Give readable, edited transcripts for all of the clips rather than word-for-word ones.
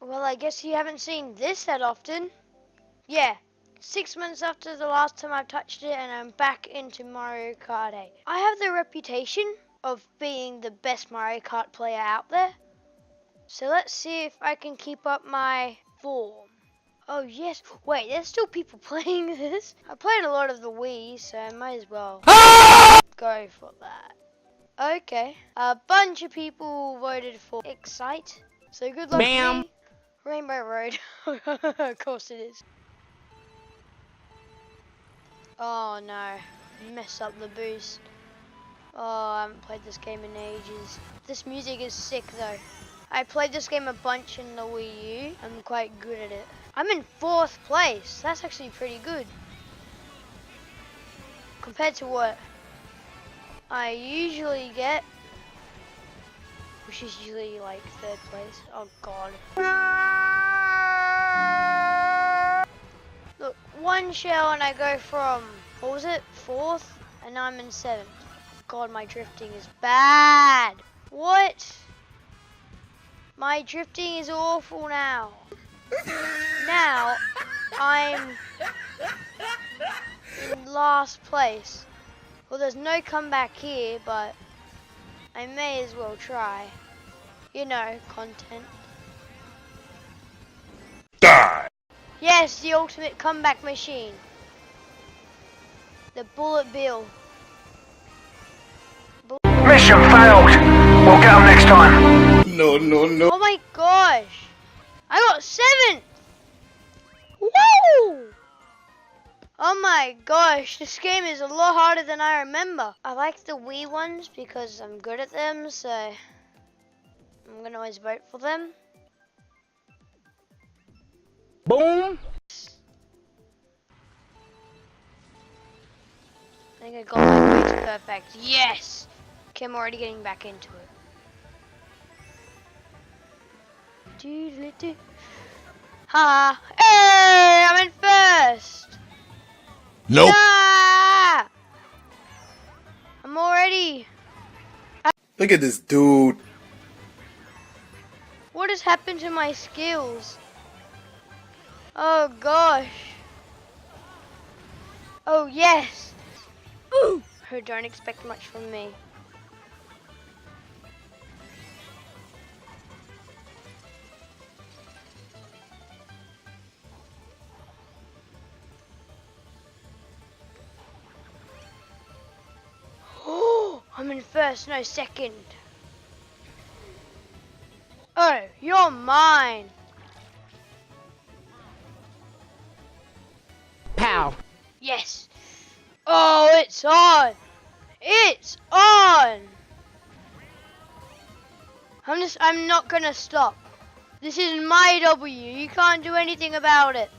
Well, I guess you haven't seen this that often. Yeah, 6 months after the last time I touched it, and I'm back into Mario Kart 8. I have the reputation of being the best Mario Kart player out there. So let's see if I can keep up my form. Oh yes, wait, there's still people playing this. I played a lot of the Wii, so I might as well go for that. Okay, a bunch of people voted for Excite, so good luck to me. Rainbow Road, of course it is. Oh no, mess up the boost. Oh, I haven't played this game in ages. This music is sick though. I played this game a bunch in the Wii U. I'm quite good at it. I'm in 4th place. That's actually pretty good. Compared to what I usually get, which is usually like 3rd place. Oh god. Look, one shell and I go from, what was it, 4th? And now I'm in 7th. God, my drifting is bad. What? My drifting is awful now. Now, I'm in last place. Well, there's no comeback here, but I may as well try. You know, content. Die! Yes, the ultimate comeback machine. The Bullet Bill. Mission failed. We'll get them next time. No. Oh my gosh. I got 7th. Woo! Oh my gosh, this game is a lot harder than I remember. I like the Wii ones because I'm good at them, so I'm gonna always vote for them. Boom! I think I got my points perfect. Yes! Okay, I'm already getting back into it. Doodly-doo. Ha! Hey! I'm in 1st! Nope. Yeah! I'm already... Look at this dude. What has happened to my skills? Oh gosh. Oh yes. Ooh. Oh, don't expect much from me. Oh, I'm in 1st, no 2nd. Oh, you're mine. Pow. Yes. Oh, it's on. It's on. I'm not gonna stop. This is my W. You can't do anything about it.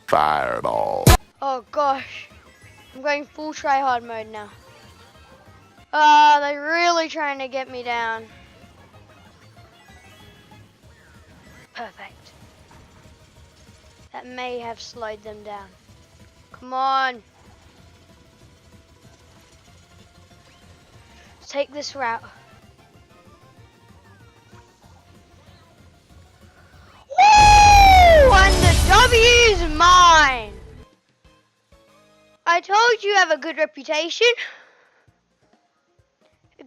Fireball. Oh gosh. I'm going full try hard mode now. They're really trying to get me down. Perfect. That may have slowed them down. Come on. Let's take this route. Woo! And the W's mine. I told you have a good reputation.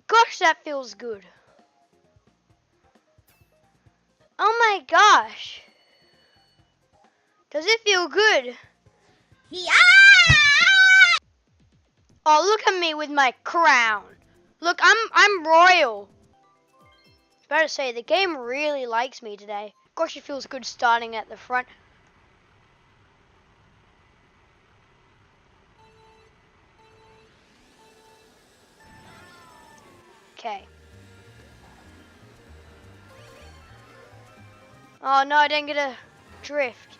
Gosh, that feels good. Oh my gosh. Does it feel good? Yeah! Oh, look at me with my crown. Look, I'm royal. Better say, the game really likes me today. Gosh, it feels good starting at the front. Okay. Oh no, I didn't get a drift.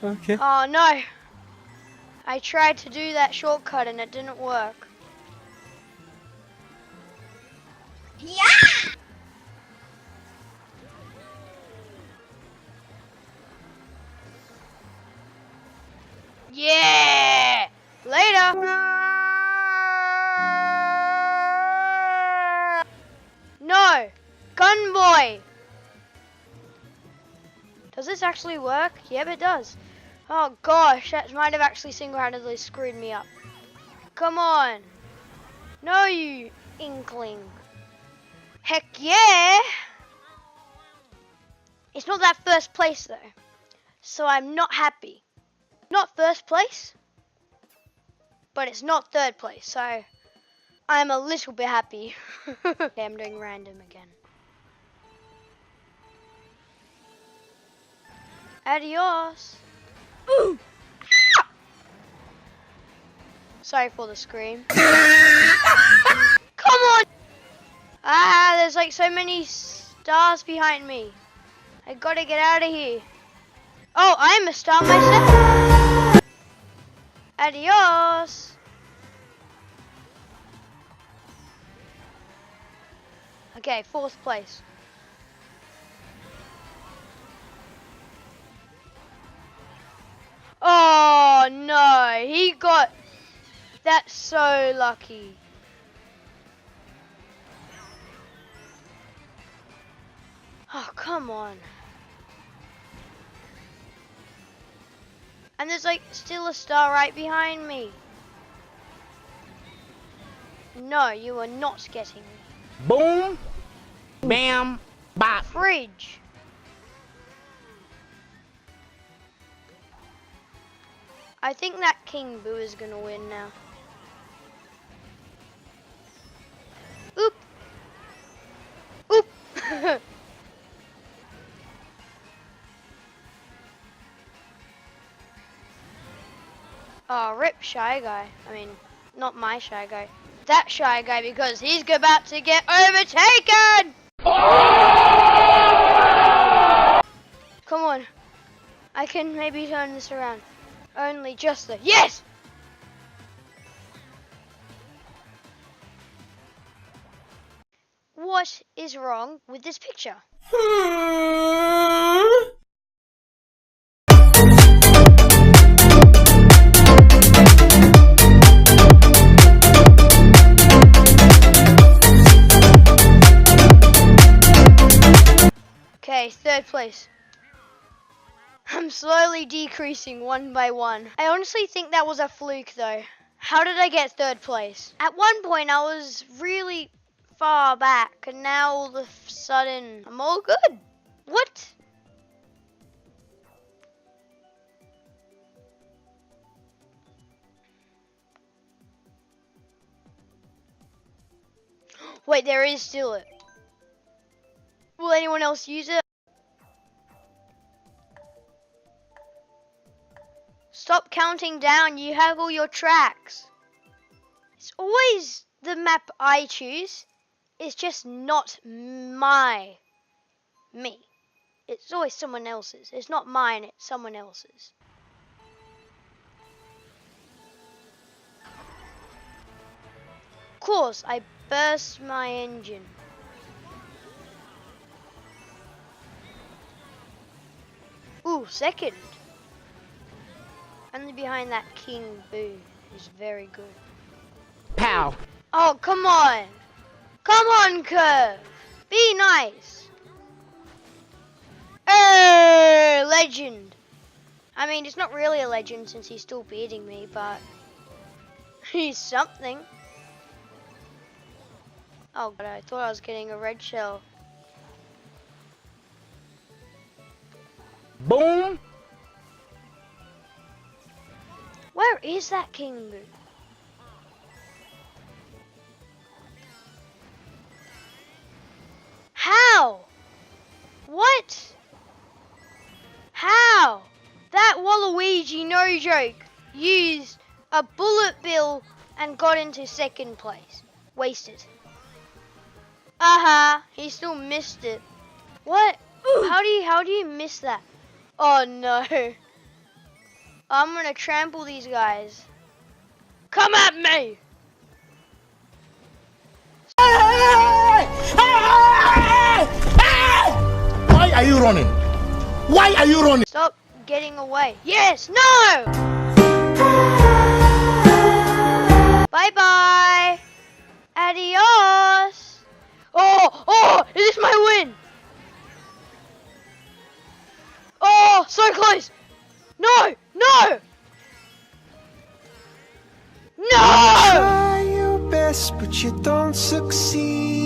Okay. Oh no. I tried to do that shortcut and it didn't work. Yeah! Yeah! Later! No! Gun boy! Does this actually work? Yep, it does. Oh gosh, that might have actually single-handedly screwed me up. Come on! No, you inkling. Heck yeah! It's not that first place though, so I'm not happy. Not first place, but it's not third place, so I'm a little bit happy. Okay, I'm doing random again. Adios. Ooh. Sorry for the scream. Come on! Ah, there's like so many stars behind me. I gotta get out of here. Oh, I'm a star myself. Adios. Okay, fourth place. Oh no, he got... That's so lucky. Oh, come on. And there's like still a star right behind me. No, you are not getting me. Boom. Bam. Bop. Fridge. I think that King Boo is gonna win now. Oop. Oop. Oh, rip Shy Guy. I mean, not my Shy Guy. That Shy Guy, because he's about to get overtaken! Come on. I can maybe turn this around. Only just the... Yes! What is wrong with this picture? Okay, third place. I'm slowly decreasing one by one. I honestly think that was a fluke though. How did I get third place? At one point I was really far back and now all of a sudden I'm all good. What? Wait, there is still it. Will anyone else use it? Stop counting down, you have all your tracks. It's always the map I choose. It's just not me. It's always someone else's. It's not mine, it's someone else's. Of course, I burst my engine. Ooh, second. Only behind that King Boo is very good. Pow. Oh, come on. Come on, Curve. Be nice. Oh, legend. I mean, it's not really a legend since he's still beating me, but he's something. Oh, God, I thought I was getting a red shell. Boom. Where is that King Boo? How? What? How? That Waluigi, no joke, used a bullet bill and got into second place. Wasted. He still missed it. What? How do you miss that? Oh no. I'm gonna trample these guys. Come at me! Why are you running? Why are you running? Stop getting away. Yes, no! Bye-bye. Adios. Oh, is this my win? Oh, so close. No. No. Try your best, but you don't succeed.